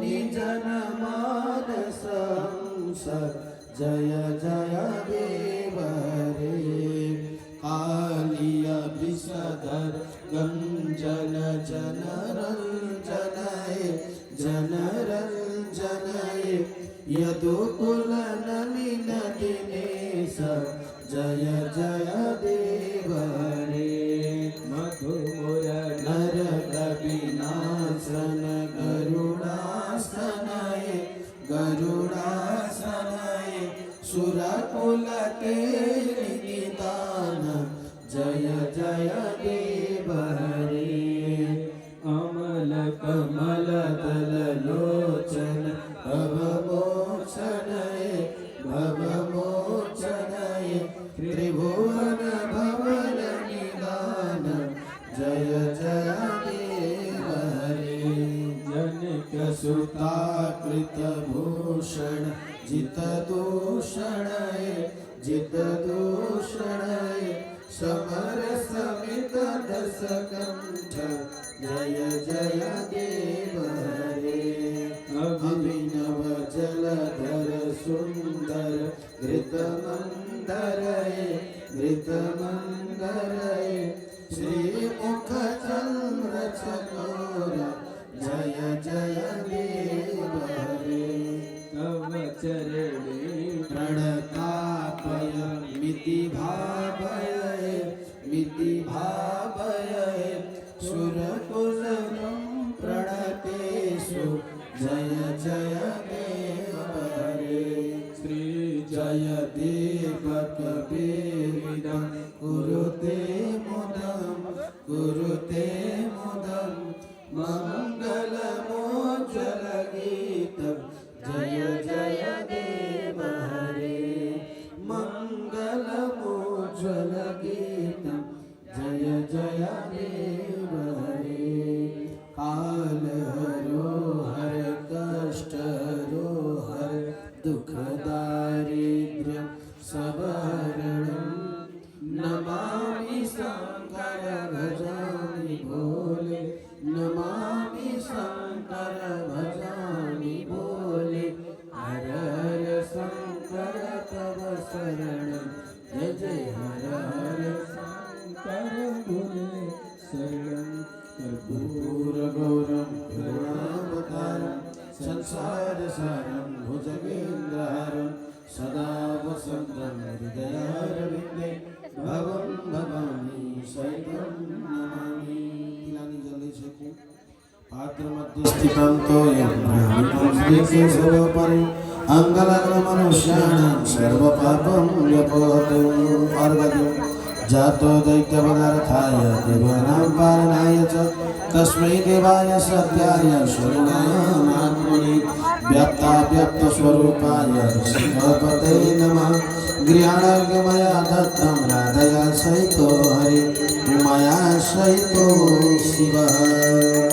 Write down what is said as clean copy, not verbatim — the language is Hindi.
निजनमानस हंस जय जय देव रे कालिया विषधर गंजन जनरंजनये जनरंजनये यदुकुल नलिन दिनेश जय जय देव रे मधुमुर नर कविनाशन गरुडासनये गरुडासनये सुरकुल के निदान जय जय देव रे अमल कमल दल लोचन भवमोचनये त्रिभुवन भवन निदान जय जय देव रे जनक सुता कृत भूषण जित दूषणये जित दूषणये समर समित दस कंठ जय जय देव रे अभिनव जलधर सुंदर घृतमंदरये घृतमंदरये श्रीमुख चंद्र चकोर जय जय देव रे तव चरणे प्रणतापय मिति भावये मिति भावये सुरकुलनं प्रणतेषु जय जय देव रे श्री जय देवक वेदं कुरुते मुदं मंगलमोज्ज्वल गीतं जय जय देव रे मंगलमोज्ज्वल गीतं जय जय देव रे काल हरो हर कष्ट हरो हर दुख दारिद्र्य सबहरणं नमामि शंकर भजामि भोले नमामि शंकर भजामि भोले हर हर शंकर तव शरणं जय जय हर हर शंकर भोले शरणं कर्पूरगौरं करुणावतारं संसार सारं भुजगेन्द्रहारं सदा वसन्तं हृदयारविन्दे भवं भवानी शैलं नमामि तिलानि जले छेकु पात्र मध्ये स्थितं तोयं ब्रह्मणं श्रीकेशवपरि अङ्गलग्न मनुष्याणां सर्वपापं व्यपोहतु अर्घ्यं जातो दैत्यपदार्थाय देवानां पालनाय च तस्मै देवाय सत्याय शरणात्मने व्याप्ताव्याप्तस्वरूपाय ऋषिपते नमः गृहाणार्घ्यमया दत्तं राधया सहितो हरि मया सहितो शिवः।